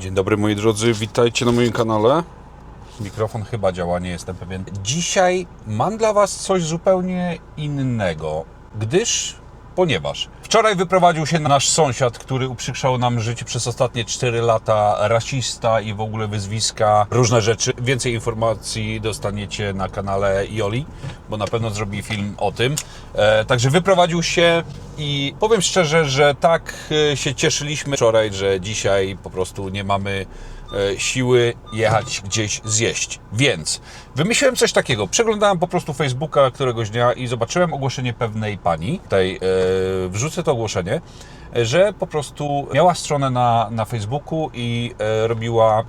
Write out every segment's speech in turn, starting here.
Dzień dobry moi drodzy, witajcie na moim kanale. Mikrofon chyba działa, nie jestem pewien. Dzisiaj mam dla Was coś zupełnie innego, ponieważ wczoraj wyprowadził się nasz sąsiad, który uprzykrzał nam życie przez ostatnie 4 lata, rasista i w ogóle wyzwiska, różne rzeczy. Więcej informacji dostaniecie na kanale Joli, bo na pewno zrobi film o tym. Także wyprowadził się i powiem szczerze, że tak się cieszyliśmy wczoraj, że dzisiaj po prostu nie mamy siły jechać gdzieś zjeść. Więc wymyśliłem coś takiego. Przeglądałem po prostu Facebooka któregoś dnia i zobaczyłem ogłoszenie pewnej pani. Tutaj wrzucę to ogłoszenie, że po prostu miała stronę na Facebooku i robiła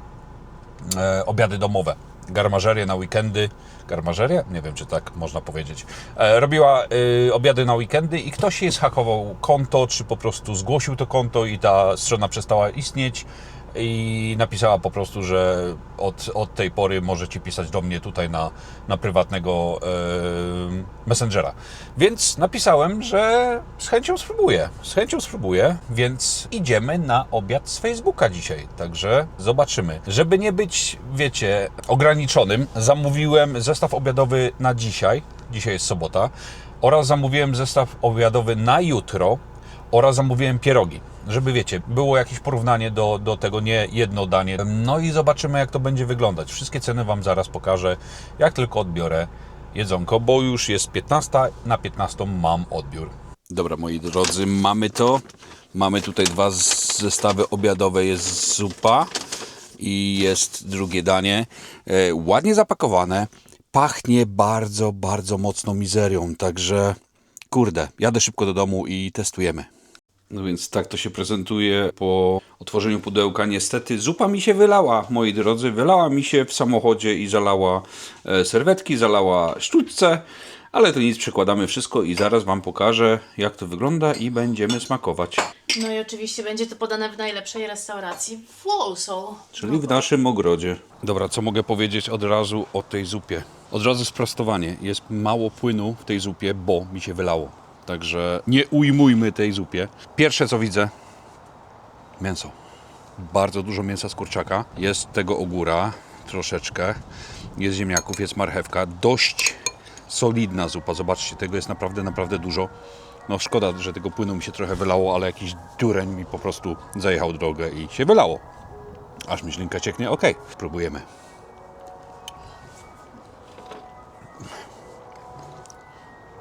obiady domowe. Garmażerię na weekendy. Garmażerię? Nie wiem, czy tak można powiedzieć. Robiła obiady na weekendy i ktoś jej zhakował konto, czy po prostu zgłosił to konto i ta strona przestała istnieć. I napisała po prostu, że od tej pory możecie pisać do mnie tutaj na prywatnego Messengera. Więc napisałem, że z chęcią spróbuję, więc idziemy na obiad z Facebooka dzisiaj. Także zobaczymy. Żeby nie być, wiecie, ograniczonym, zamówiłem zestaw obiadowy na dzisiaj. Dzisiaj jest sobota. Oraz zamówiłem zestaw obiadowy na jutro. Oraz zamówiłem pierogi, żeby wiecie, było jakieś porównanie do tego, nie jedno danie. No i zobaczymy, jak to będzie wyglądać. Wszystkie ceny Wam zaraz pokażę, jak tylko odbiorę jedzonko, bo już jest 15, na 15 mam odbiór. Dobra, moi drodzy, mamy to. Mamy tutaj 2 zestawy obiadowe, jest zupa i jest drugie danie. Ładnie zapakowane, pachnie bardzo, bardzo mocno mizerią, także kurde, jadę szybko do domu i testujemy. No więc tak to się prezentuje po otworzeniu pudełka. Niestety zupa mi się wylała, moi drodzy. Wylała mi się w samochodzie i zalała serwetki, zalała sztućce. Ale to nic, przekładamy wszystko i zaraz Wam pokażę, jak to wygląda i będziemy smakować. No i oczywiście będzie to podane w najlepszej restauracji w Warsaw. Czyli w naszym ogrodzie. Dobra, co mogę powiedzieć od razu o tej zupie? Od razu sprostowanie. Jest mało płynu w tej zupie, bo mi się wylało. Także nie ujmujmy tej zupie. Pierwsze co widzę, mięso. Bardzo dużo mięsa z kurczaka. Jest tego ogóra troszeczkę. Jest ziemniaków, jest marchewka. Dość solidna zupa. Zobaczcie, tego jest naprawdę, naprawdę dużo. No szkoda, że tego płynu mi się trochę wylało, ale jakiś dureń mi po prostu zajechał drogę i się wylało. Aż mi ślinka cieknie. Ok, spróbujemy.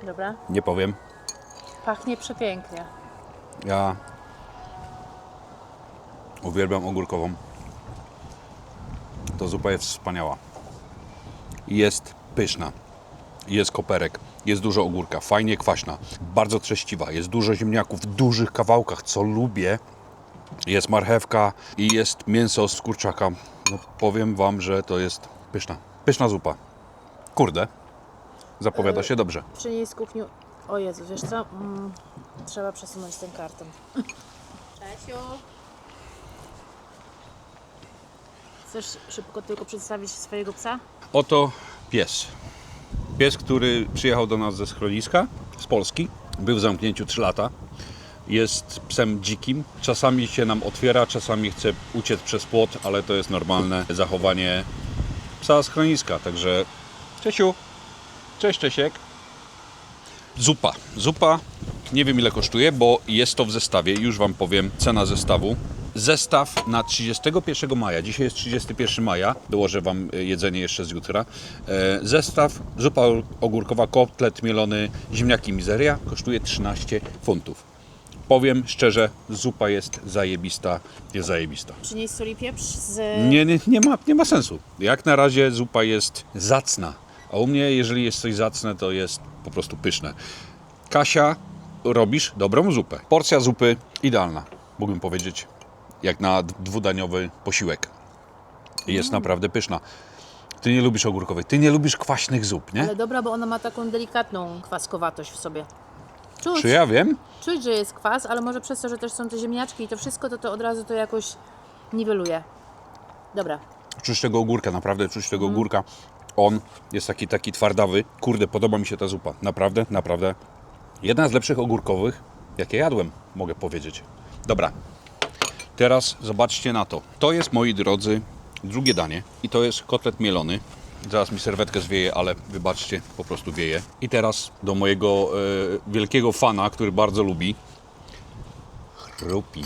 Dobra. Nie powiem. Pachnie przepięknie. Ja uwielbiam ogórkową. To zupa jest wspaniała. Jest pyszna. Jest koperek. Jest dużo ogórka. Fajnie kwaśna. Bardzo treściwa. Jest dużo ziemniaków w dużych kawałkach, co lubię. Jest marchewka i jest mięso z kurczaka. No, powiem Wam, że to jest pyszna. Pyszna zupa. Kurde. Zapowiada się dobrze. Przynieś z kuchni... O Jezu, wiesz co? Trzeba przesunąć ten karton. Czesiu. Chcesz szybko tylko przedstawić swojego psa? Oto pies. Pies, który przyjechał do nas ze schroniska, z Polski. Był w zamknięciu 3 lata. Jest psem dzikim. Czasami się nam otwiera, czasami chce uciec przez płot, ale to jest normalne zachowanie psa schroniska. Także Czesiu. Cześć Czesiek. Zupa. Nie wiem ile kosztuje, bo jest to w zestawie. Już Wam powiem cena zestawu. Zestaw na 31 maja. Dzisiaj jest 31 maja. Dołożę Wam jedzenie jeszcze z jutra. Zestaw, zupa ogórkowa, kotlet mielony, ziemniaki mizeria kosztuje 13 funtów. Powiem szczerze, zupa jest zajebista. Jest zajebista. Przynieś sól i pieprz z... Nie ma sensu. Jak na razie zupa jest zacna. A u mnie, jeżeli jest coś zacne, to jest po prostu pyszne. Kasia, robisz dobrą zupę. Porcja zupy idealna, mógłbym powiedzieć, jak na dwudaniowy posiłek. Jest naprawdę pyszna. Ty nie lubisz ogórkowej, ty nie lubisz kwaśnych zup, nie? Ale dobra, bo ona ma taką delikatną kwaskowatość w sobie. Czuć, Czy ja wiem? czuć, że jest kwas, ale może przez to, że też są te ziemniaczki i to wszystko, to od razu to jakoś niweluje. Dobra. Czuć tego ogórka, naprawdę czuć tego ogórka. On jest taki twardawy. Kurde, podoba mi się ta zupa. Naprawdę, naprawdę. Jedna z lepszych ogórkowych, jakie jadłem, mogę powiedzieć. Dobra. Teraz zobaczcie na to. To jest, moi drodzy, drugie danie i to jest kotlet mielony. Zaraz mi serwetkę zwieje, ale wybaczcie, po prostu wieje. I teraz do mojego wielkiego fana, który bardzo lubi. Chrupi.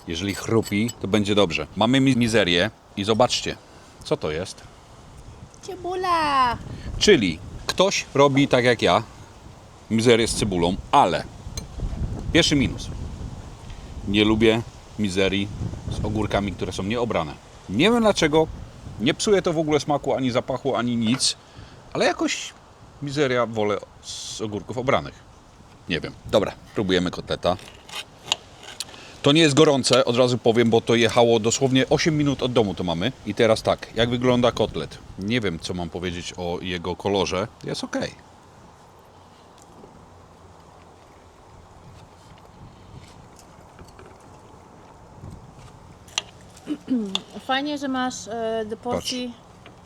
Jeżeli chrupi, to będzie dobrze. Mamy mizerię i zobaczcie, co to jest. Cebula! Czyli ktoś robi tak jak ja, mizerię z cebulą, ale pierwszy minus. Nie lubię mizerii z ogórkami, które są nieobrane. Nie wiem dlaczego, nie psuje to w ogóle smaku, ani zapachu, ani nic, ale jakoś mizeria wolę z ogórków obranych. Nie wiem. Dobra, próbujemy kotleta. To nie jest gorące, od razu powiem, bo to jechało dosłownie 8 minut od domu to mamy. I teraz tak, jak wygląda kotlet? Nie wiem, co mam powiedzieć o jego kolorze. Jest ok. Fajnie, że masz do porcji,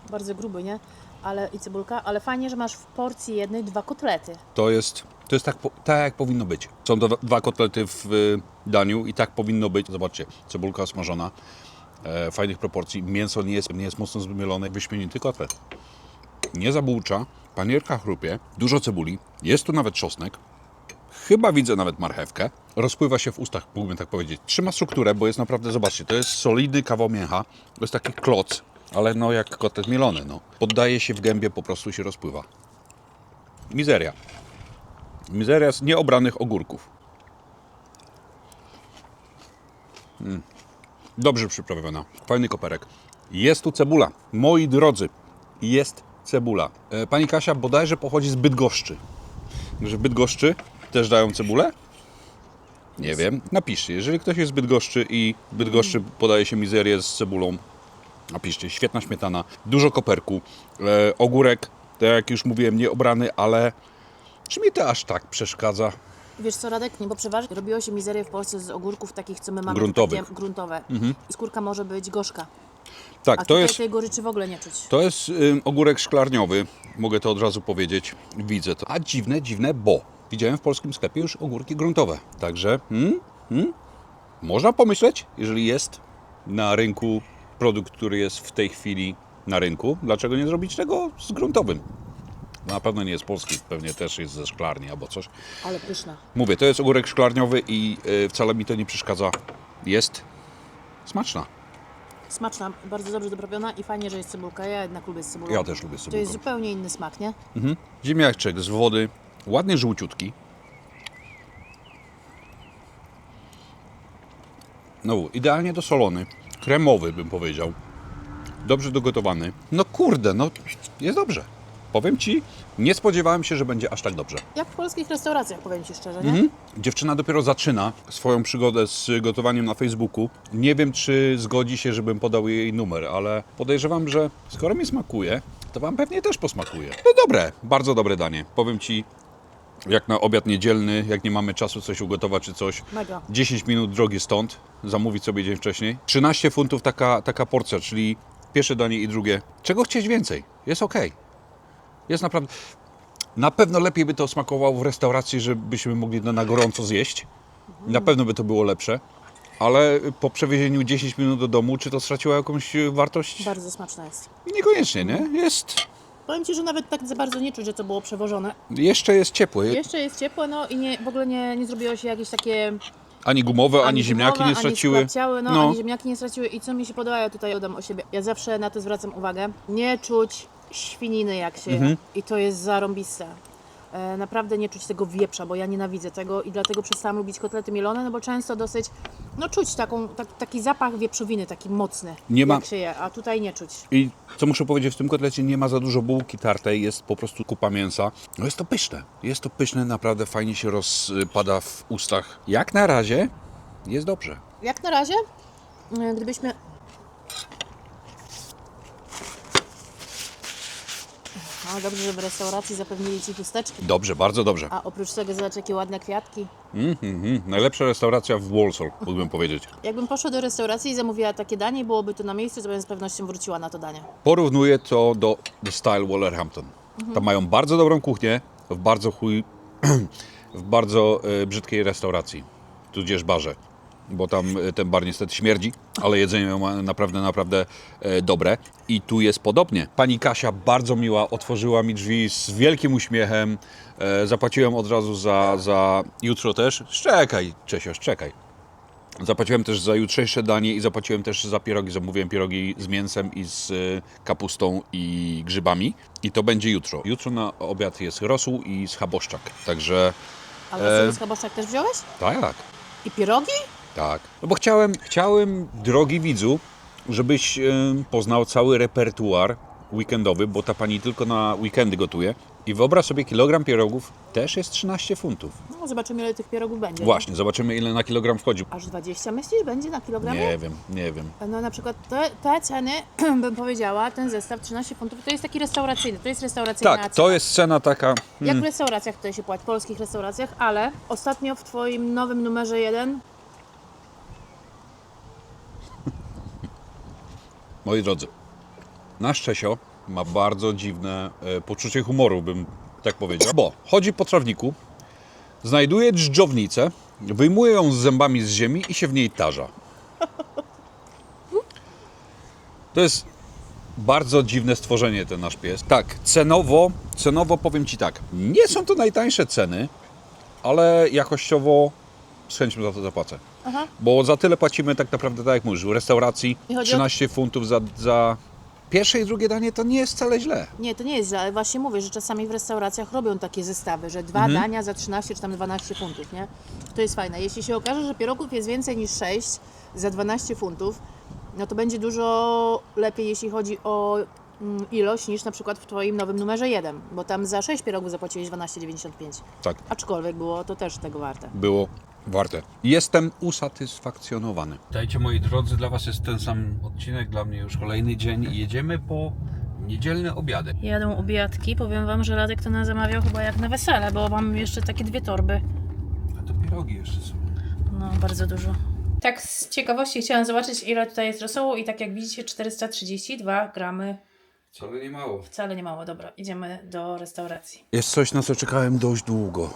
bardzo gruby, nie? Ale i cebulka, ale fajnie, że masz w porcji jednej 2 kotlety. To jest tak, jak powinno być. Są to 2 kotlety w daniu i tak powinno być. Zobaczcie, cebulka smażona, fajnych proporcji. Mięso nie jest mocno zmielone. Wyśmienity kotlet. Nie zabłucza, panierka chrupie, dużo cebuli, jest tu nawet czosnek. Chyba widzę nawet marchewkę. Rozpływa się w ustach, mógłbym tak powiedzieć. Trzyma strukturę, bo jest naprawdę, zobaczcie, to jest solidny kawał mięcha. To jest taki kloc, ale no jak kotlet mielony, no. Poddaje się w gębie, po prostu się rozpływa. Mizeria. Mizeria z nieobranych ogórków. Dobrze przyprawiona. Fajny koperek. Jest tu cebula. Moi drodzy, jest cebula. Pani Kasia bodajże pochodzi z Bydgoszczy. Że w Bydgoszczy też dają cebulę? Nie wiem. Napiszcie. Jeżeli ktoś jest z Bydgoszczy i w Bydgoszczy podaje się mizerię z cebulą, napiszcie. Świetna śmietana. Dużo koperku. Ogórek, tak jak już mówiłem, nieobrany, ale czy mi to aż tak przeszkadza? Wiesz co, Radek, nie, bo przeważnie robiło się mizerię w Polsce z ogórków takich, co my mamy, Gruntowych. takie gruntowe. I skórka może być gorzka. Tak, A to tutaj jest... tej goryczy w ogóle nie czuć. To jest ogórek szklarniowy, mogę to od razu powiedzieć, widzę to. A dziwne, bo widziałem w polskim sklepie już ogórki gruntowe. Także można pomyśleć, jeżeli jest na rynku produkt, który jest w tej chwili na rynku, dlaczego nie zrobić tego z gruntowym? Na pewno nie jest polski, pewnie też jest ze szklarni albo coś. Ale pyszna. Mówię, to jest ogórek szklarniowy i wcale mi to nie przeszkadza. Jest smaczna. Smaczna, bardzo dobrze doprawiona i fajnie, że jest cebulka. Ja jednak lubię z cebulą. Ja też lubię z To cebulką. jest zupełnie inny smak, nie? Ziemniaczek z wody, ładnie żółciutki. No, idealnie dosolony, kremowy bym powiedział. Dobrze dogotowany. No kurde, no jest dobrze. Powiem Ci, nie spodziewałem się, że będzie aż tak dobrze. Jak w polskich restauracjach, powiem Ci szczerze, nie? Dziewczyna dopiero zaczyna swoją przygodę z gotowaniem na Facebooku. Nie wiem, czy zgodzi się, żebym podał jej numer, ale podejrzewam, że skoro mi smakuje, to Wam pewnie też posmakuje. No dobre, bardzo dobre danie. Powiem Ci, jak na obiad niedzielny, jak nie mamy czasu coś ugotować czy coś. Mega. 10 minut drogi stąd, zamówić sobie dzień wcześniej. 13 funtów taka porcja, czyli pierwsze danie i drugie. Czego chcieć więcej? Jest ok. Jest naprawdę... Na pewno lepiej by to smakowało w restauracji, żebyśmy mogli na gorąco zjeść. Na pewno by to było lepsze. Ale po przewiezieniu 10 minut do domu, czy to straciło jakąś wartość? Bardzo smaczna jest. Niekoniecznie, nie? Jest... Powiem Ci, że nawet tak za bardzo nie czuć, że to było przewożone. Jeszcze jest ciepłe. Jeszcze jest ciepłe, no i w ogóle nie zrobiło się jakieś takie... Ani gumowe, ani ziemniaki gumowe, nie straciły. Ani sklapciały, ani ziemniaki nie straciły. I co mi się podoba, ja tutaj dodam o siebie. Ja zawsze na to zwracam uwagę. Nie czuć świniny, jak się je. I to jest zarąbiste. Naprawdę nie czuć tego wieprza, bo ja nienawidzę tego i dlatego przestałam lubić kotlety mielone, no bo często dosyć, no czuć taki zapach wieprzowiny, taki mocny, Nie ma- jak się je, a tutaj nie czuć. I co muszę powiedzieć, w tym kotlecie nie ma za dużo bułki tartej, jest po prostu kupa mięsa. No jest to pyszne. Jest to pyszne, naprawdę fajnie się rozpada w ustach. Jak na razie jest dobrze. Jak na razie, gdybyśmy... No dobrze, że w restauracji zapewnili Ci chusteczki. Dobrze, bardzo dobrze. A oprócz tego zobacz, jakie ładne kwiatki. Najlepsza restauracja w Walsall, mógłbym powiedzieć. Jakbym poszła do restauracji i zamówiła takie danie, byłoby to na miejscu, to bym z pewnością wróciła na to danie. Porównuję to do The Style Wolverhampton. Tam mają bardzo dobrą kuchnię w bardzo brzydkiej restauracji, tudzież barze. bo tam ten bar niestety śmierdzi, ale jedzenie ma naprawdę dobre. I tu jest podobnie. Pani Kasia, bardzo miła, otworzyła mi drzwi z wielkim uśmiechem. Zapłaciłem od razu za jutro też. Czekaj, Czesiasz, czekaj. Zapłaciłem też za jutrzejsze danie i zapłaciłem też za pierogi. Zamówiłem pierogi z mięsem i z kapustą i grzybami. I to będzie jutro. Jutro na obiad jest rosół i schaboszczak. Także Ale z kaboszczak też wziąłeś? tak, I pierogi? tak. No bo chciałem, drogi widzu, żebyś poznał cały repertuar weekendowy, bo ta pani tylko na weekendy gotuje. I wyobraź sobie, kilogram pierogów też jest 13 funtów. No, zobaczymy, ile tych pierogów będzie. Właśnie, zobaczymy, ile na kilogram wchodzi. Aż 20 myślisz będzie na kilogramie? Nie wiem. No na przykład te ceny, bym powiedziała, ten zestaw 13 funtów, to jest taki restauracyjny, to jest restauracyjna Tak, cena. to jest cena taka... Jak w restauracjach tutaj się płaci, w polskich restauracjach, ale ostatnio w Twoim nowym numerze 1 Moi drodzy, nasz Czesio ma bardzo dziwne poczucie humoru, bym tak powiedział. Bo chodzi po trawniku, znajduje dżdżownicę, wyjmuje ją z zębami z ziemi i się w niej tarza. To jest bardzo dziwne stworzenie, ten nasz pies. Tak, cenowo powiem Ci tak, nie są to najtańsze ceny, ale jakościowo z chęcią za to zapłacę. Aha. Bo za tyle płacimy tak naprawdę, tak jak mówisz, w restauracji I chodzi o- 13 funtów za pierwsze i drugie danie, to nie jest wcale źle. Nie, to nie jest źle, ale właśnie mówię, że czasami w restauracjach robią takie zestawy, że 2 dania za 13 czy tam 12 funtów, nie? To jest fajne. Jeśli się okaże, że pierogów jest więcej niż 6 za 12 funtów, no to będzie dużo lepiej, jeśli chodzi o ilość, niż na przykład w Twoim nowym numerze 1, bo tam za 6 pierogów zapłaciłeś 12,95. Tak, Aczkolwiek było to też tego warte. było warte. Jestem usatysfakcjonowany. Dajcie, moi drodzy, dla Was jest ten sam odcinek, dla mnie już kolejny dzień i jedziemy po niedzielne obiady. Jadą obiadki, powiem Wam, że Radek to nas zamawiał chyba jak na wesele, bo mam jeszcze takie 2 torby. A to pierogi jeszcze są. No, bardzo dużo. Tak z ciekawości chciałam zobaczyć, ile tutaj jest rosołu i tak jak widzicie 432 gramy. Wcale nie mało. Wcale nie mało. Dobra, idziemy do restauracji. Jest coś, na co czekałem dość długo.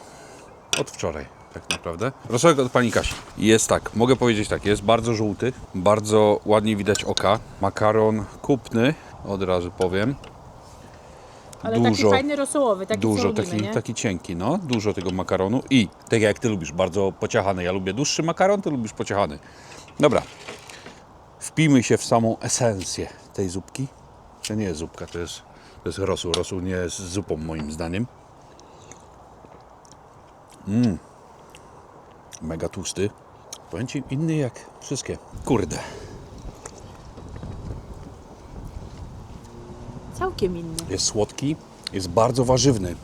Od wczoraj, tak naprawdę. Rosołek od pani Kasi. Jest tak, mogę powiedzieć tak, jest bardzo żółty, bardzo ładnie widać oka. Makaron kupny, od razu powiem. Ale taki fajny rosołowy, taki co Dużo, lubimy, nie? taki cienki, no. Dużo tego makaronu i tak jak Ty lubisz, bardzo pociachany. Ja lubię dłuższy makaron, Ty lubisz pociachany. Dobra, wpijmy się w samą esencję tej zupki. To nie jest zupka, to jest rosół. Rosół nie jest zupą moim zdaniem. Mega tłusty. Powiem Ci, inny jak wszystkie. Kurde. Całkiem inny. Jest słodki, jest bardzo warzywny.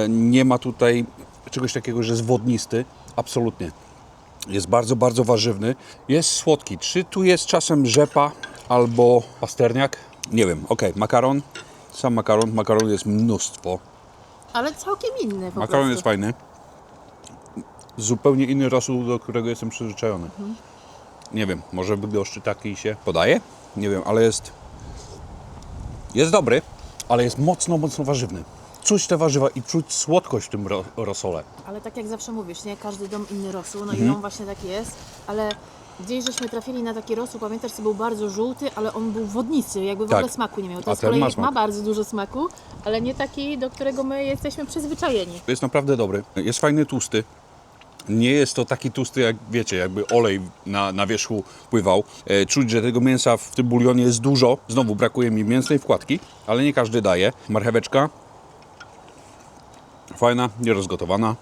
Nie ma tutaj czegoś takiego, że jest wodnisty. Absolutnie. Jest bardzo warzywny. Jest słodki. Czy tu jest czasem rzepa albo pasterniak? Nie wiem. Okej, makaron. Sam makaron. Makaron jest mnóstwo. Ale całkiem inny po Makaron prostu. jest fajny. Zupełnie inny rosół, do którego jestem przyzwyczajony. Nie wiem, może bydgoszczy taki się podaje? Nie wiem, ale jest dobry, ale jest mocno warzywny. Czuć te warzywa i czuć słodkość w tym rosole. Ale tak jak zawsze mówisz, nie? Każdy dom inny rosół, no i on właśnie taki jest, ale gdzieś żeśmy trafili na taki rosół, pamiętasz, co był bardzo żółty, ale on był wodnisty, jakby w Tak. ogóle smaku nie miał. A To z ten kolei ma smak. ma bardzo dużo smaku, ale nie taki, do którego my jesteśmy przyzwyczajeni. Jest naprawdę dobry. Jest fajny, tłusty. Nie jest to taki tłusty, jak wiecie, jakby olej na wierzchu pływał. Czuć, że tego mięsa w tym bulionie jest dużo. Znowu brakuje mi mięsnej wkładki, ale nie każdy daje. Marcheweczka. Fajna, nierozgotowana.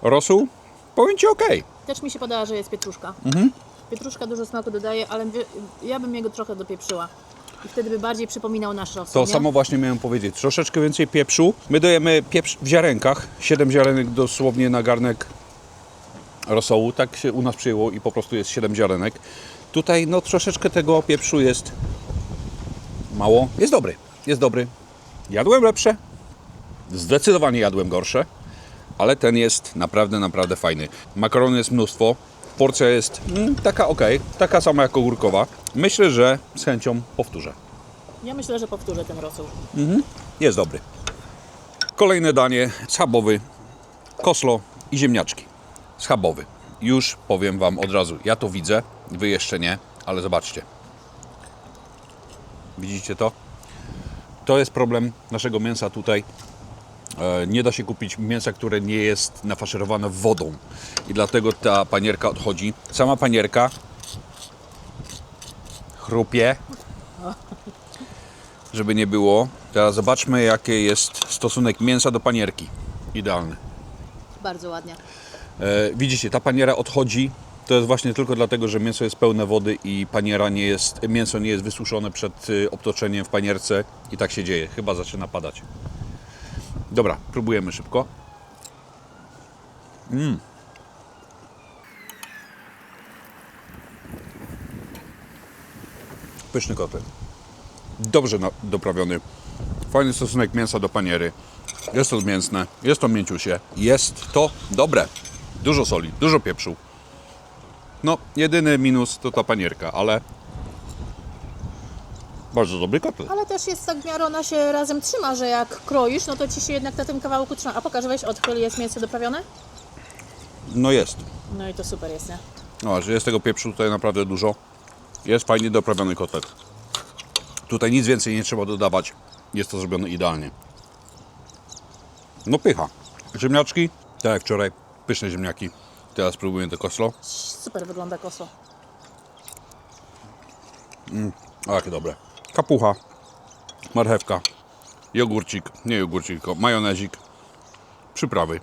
Rosół, powiem Ci, okej. Też mi się podoba, że jest pietruszka. Pietruszka dużo smaku dodaje, ale ja bym jego trochę dopieprzyła. I wtedy by bardziej przypominał nasz rosół, To nie? samo właśnie miałem powiedzieć. Troszeczkę więcej pieprzu. My dajemy pieprz w ziarenkach. 7 ziarenek dosłownie na garnek rosołu. Tak się u nas przyjęło i po prostu jest 7 ziarenek. Tutaj no troszeczkę tego pieprzu jest mało. Jest dobry. Jest dobry. Jadłem lepsze. Zdecydowanie jadłem gorsze. Ale ten jest naprawdę fajny. Makaronu jest mnóstwo. Porcja jest taka okej. Taka sama jak ogórkowa. Myślę, że z chęcią powtórzę. Ja myślę, że powtórzę ten rosół. Jest dobry. Kolejne danie, schabowy, koslo i ziemniaczki. Schabowy. już powiem Wam od razu. Ja to widzę, Wy jeszcze nie, ale zobaczcie. Widzicie to? To jest problem naszego mięsa tutaj. Nie da się kupić mięsa, które nie jest nafaszerowane wodą. I dlatego ta panierka odchodzi. Sama panierka chrupie, żeby nie było. Teraz zobaczmy, jaki jest stosunek mięsa do panierki. Idealny. Bardzo ładnie. Widzicie, ta paniera odchodzi. To jest właśnie tylko dlatego, że mięso jest pełne wody i mięso nie jest wysuszone przed obtoczeniem w panierce i tak się dzieje. Chyba zaczyna padać. Dobra, próbujemy szybko. Pyszny kotlet. Dobrze doprawiony. Fajny stosunek mięsa do paniery. Jest to mięsne, jest to mięciusie. Jest to dobre. Dużo soli, dużo pieprzu. No, jedyny minus to ta panierka, ale bardzo dobry kotlet. Ale też jest tak w miarę, ona się razem trzyma, że jak kroisz, no to ci się jednak na tym kawałku trzyma. A pokaż, weź odchyl, jest mięso doprawione? No jest. No i to super jest, nie? No, że jest tego pieprzu tutaj naprawdę dużo. Jest fajnie doprawiony kotlet. Tutaj nic więcej nie trzeba dodawać. Jest to zrobione idealnie. No pycha. Ziemniaczki, tak jak wczoraj, pyszne ziemniaki. Teraz spróbujemy to koslo. Super wygląda kosło. O, jakie dobre. Kapucha, marchewka, jogurcik, nie jogurcik, tylko majonezik, przyprawy.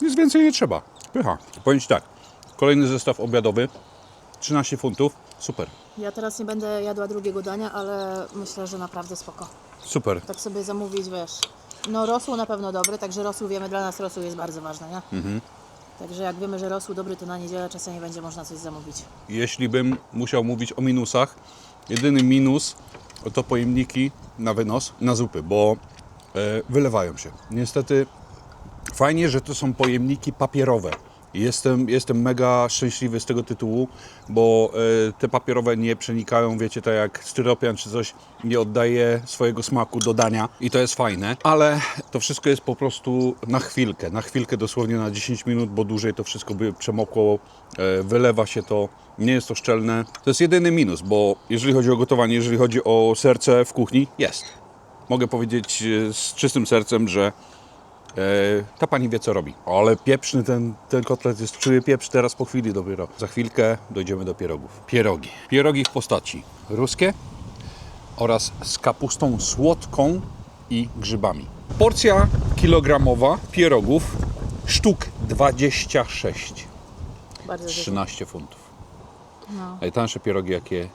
Nic więcej nie trzeba. Pycha. Powiem Ci tak, kolejny zestaw obiadowy, 13 funtów, super. Ja teraz nie będę jadła drugiego dania, ale myślę, że naprawdę spoko. Super. Tak sobie zamówić, wiesz. No rosół na pewno dobry, także rosół wiemy, dla nas rosół jest bardzo ważny, nie? Także jak wiemy, że rosół dobry, to na niedzielę czasami będzie można coś zamówić. Jeśli bym musiał mówić o minusach, jedyny minus to pojemniki na wynos, na zupy, bo wylewają się. Niestety fajnie, że to są pojemniki papierowe. Jestem mega szczęśliwy z tego tytułu, bo te papierowe nie przenikają, wiecie, tak jak styropian czy coś, nie oddaje swojego smaku do dania i to jest fajne, ale to wszystko jest po prostu na chwilkę dosłownie na 10 minut, bo dłużej to wszystko by przemokło, wylewa się to, nie jest to szczelne. To jest jedyny minus, bo jeżeli chodzi o gotowanie, jeżeli chodzi o serce w kuchni, jest. Mogę powiedzieć z czystym sercem, że ta pani wie, co robi. Ale pieprzny ten kotlet jest, czuję pieprz teraz po chwili dopiero. Za chwilkę dojdziemy do pierogów. Pierogi. Pierogi w postaci ruskie oraz z kapustą słodką i grzybami. Porcja kilogramowa pierogów, sztuk 26. Bardzo dużo. 13 funtów. No. Najtańsze pierogi, jakie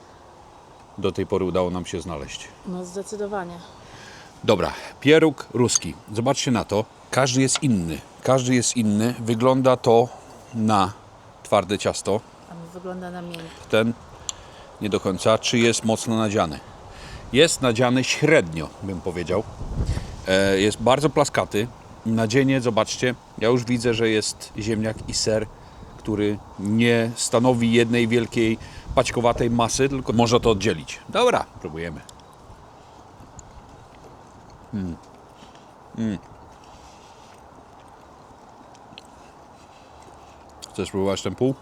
do tej pory udało nam się znaleźć. No zdecydowanie. Dobra, pieróg ruski. Zobaczcie na to. Każdy jest inny. Każdy jest inny. Wygląda to na twarde ciasto. A mi wygląda na miękkie. Ten nie do końca. Czy jest mocno nadziany? Jest nadziany średnio, bym powiedział. Jest bardzo plaskaty. Nadzienie, zobaczcie. Ja już widzę, że jest ziemniak i ser, który nie stanowi jednej wielkiej paćkowatej masy, tylko można to oddzielić. Dobra, próbujemy. Chcesz spróbować ten pół?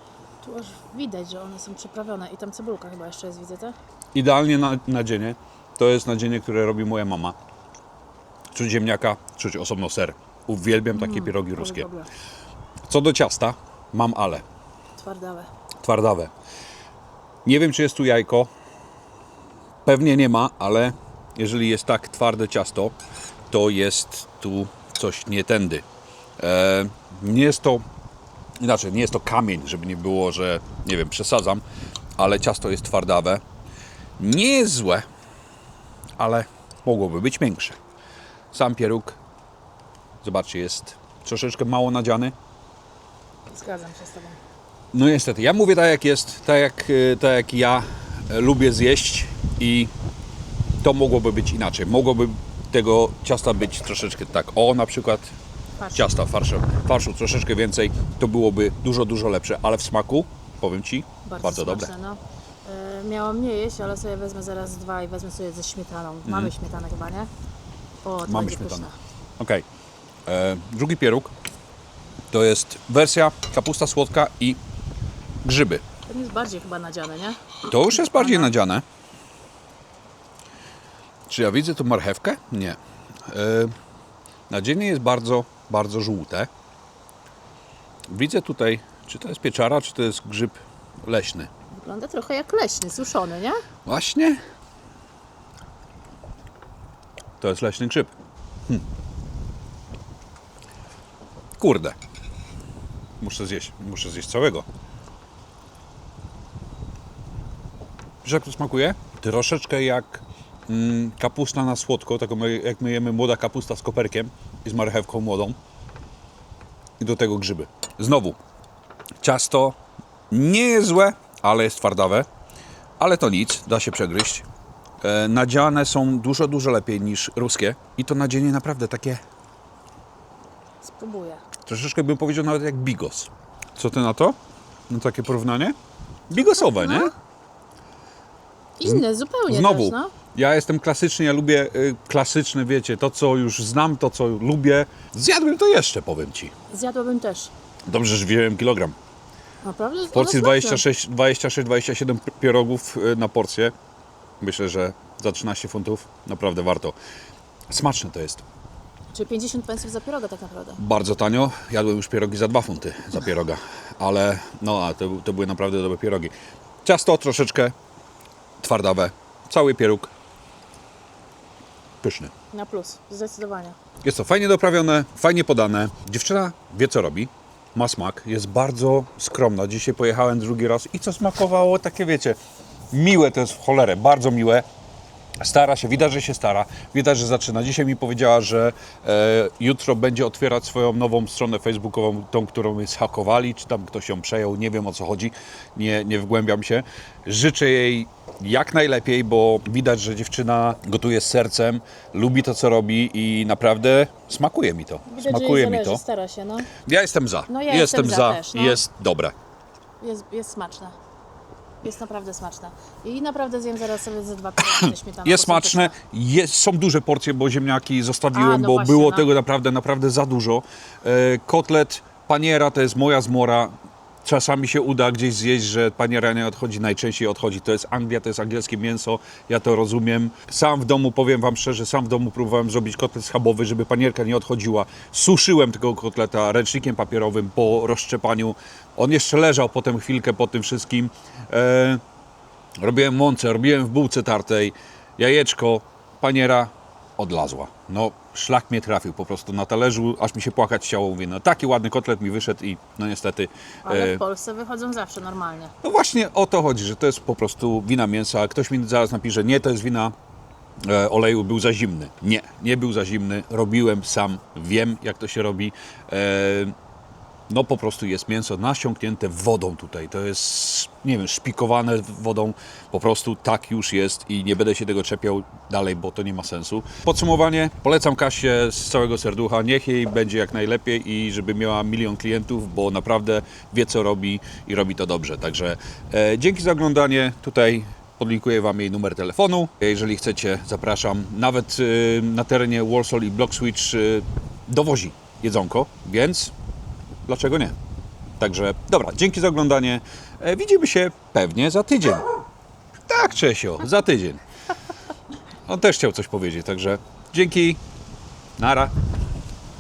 Tu aż widać, że one są przyprawione i tam cebulka chyba jeszcze jest, widzę to? Idealnie nadzienie. To jest nadzienie, które robi moja mama. Czuć ziemniaka, czuć osobno ser. Uwielbiam takie pierogi ruskie. Co do ciasta, mam ale. Twardawe. Twardawe. Nie wiem, czy jest tu jajko. Pewnie nie ma, ale jeżeli jest tak twarde ciasto, to jest tu coś nie tędy. Nie jest to, inaczej, nie jest to kamień, żeby nie było, że, nie wiem, przesadzam, ale ciasto jest twardawe. Nie jest złe, ale mogłoby być większe. Sam pieróg, zobaczcie, jest troszeczkę mało nadziany. Zgadzam się z Tobą. No niestety, ja mówię tak jak jest, tak jak ja lubię zjeść i to mogłoby być inaczej. Mogłoby tego ciasta być troszeczkę tak, na przykład Farsz. ciasta, farszu troszeczkę więcej, to byłoby dużo, dużo lepsze, ale w smaku, powiem Ci, bardzo dobre. smaczne, no. Miałam nie jeść, ale sobie wezmę zaraz dwa i wezmę sobie ze śmietaną. Mamy śmietanę chyba, nie? O, to Mamy będzie śmietanę. pyszne. Okej. Drugi pieróg to jest wersja kapusta słodka i grzyby. Ten jest bardziej chyba nadziany, nie? To już jest bardziej nadziane. Czy ja widzę tu marchewkę? Nie. Nadzienie jest bardzo, bardzo żółte. Widzę tutaj, czy to jest pieczara, czy to jest grzyb leśny. Wygląda trochę jak leśny, suszony, nie? Właśnie. To jest leśny grzyb. Kurde. Muszę zjeść całego. Wiesz, jak to smakuje? Troszeczkę jak kapusta na słodko, taką jak my jemy młoda kapusta z koperkiem i z marchewką młodą. I do tego grzyby. Znowu, ciasto nie jest złe, ale jest twardawe. Ale to nic, da się przegryźć. Nadziane są dużo, dużo lepiej niż ruskie. I to nadzienie naprawdę takie, Spróbuję. troszeczkę bym powiedział nawet jak bigos. Co ty na to? No takie porównanie? Bigosowe, nie? Inne zupełnie Znowu, też, no. ja jestem klasyczny, ja lubię klasyczne, wiecie, to co już znam, to co lubię. Zjadłbym to jeszcze, powiem Ci. Zjadłabym też. Dobrze, że wziąłem kilogram. Naprawdę? W porcji One 26-27 pierogów na porcję. Myślę, że za 13 funtów naprawdę warto. Smaczne to jest. Czyli 50 pensów za pieroga tak naprawdę. Bardzo tanio. Jadłem już pierogi za 2 funty za pieroga. Ale no, to były naprawdę dobre pierogi. Ciasto troszeczkę twardawe. Cały pieróg pyszny. Na plus, zdecydowanie. Jest to fajnie doprawione, fajnie podane. Dziewczyna wie, co robi. Ma smak. Jest bardzo skromna. Dzisiaj pojechałem drugi raz i co smakowało, takie wiecie, miłe to jest w cholerę, bardzo miłe. Stara się, widać, że się stara, widać, że zaczyna. Dzisiaj mi powiedziała, że jutro będzie otwierać swoją nową stronę facebookową, tą, którą my zhakowali, czy tam ktoś ją przejął, nie wiem o co chodzi, nie wgłębiam się. Życzę jej jak najlepiej, bo widać, że dziewczyna gotuje z sercem, lubi to, co robi i naprawdę smakuje mi to. Widać, Smakuje że jej mi zależy, to. stara się, no. Ja jestem za. No ja jestem za też, no. Jest dobre. Jest smaczne. Jest naprawdę smaczne. I naprawdę zjem zaraz sobie ze 2 pierogi ze śmietaną. Jest bo są smaczne, pyszne. są duże porcje, bo ziemniaki zostawiłem, A, no bo właśnie, było no. tego naprawdę za dużo. Kotlet, paniera to jest moja zmora. Czasami się uda gdzieś zjeść, że paniera nie odchodzi, najczęściej odchodzi. To jest Anglia, to jest angielskie mięso, ja to rozumiem. Sam w domu, powiem Wam szczerze, sam w domu próbowałem zrobić kotlet schabowy, żeby panierka nie odchodziła. Suszyłem tego kotleta ręcznikiem papierowym po rozszczepaniu. On jeszcze leżał potem chwilkę po tym wszystkim. Robiłem mące, robiłem w bułce tartej, jajeczko, paniera odlazła. No, szlak mnie trafił po prostu na talerzu, aż mi się płakać chciało. Mówię, no taki ładny kotlet mi wyszedł i no niestety... Ale w Polsce wychodzą zawsze normalnie. No właśnie o to chodzi, że to jest po prostu wina mięsa. Ktoś mi zaraz napisze, nie, to jest wina oleju, był za zimny. Nie był za zimny, robiłem sam, wiem jak to się robi. No po prostu jest mięso nasiąknięte wodą tutaj. To jest, nie wiem, szpikowane wodą. Po prostu tak już jest i nie będę się tego czepiał dalej, bo to nie ma sensu. Podsumowanie, polecam Kasię z całego serducha. Niech jej będzie jak najlepiej i żeby miała 1 milion klientów, bo naprawdę wie co robi i robi to dobrze. Także dzięki za oglądanie. Tutaj podlinkuję Wam jej numer telefonu. Jeżeli chcecie, zapraszam. Nawet na terenie Warsaw i Bloxwitch dowozi jedzonko, więc dlaczego nie? Także, dobra, dzięki za oglądanie. Widzimy się pewnie za tydzień. Tak, Czesio, za tydzień. On też chciał coś powiedzieć, także dzięki. Nara.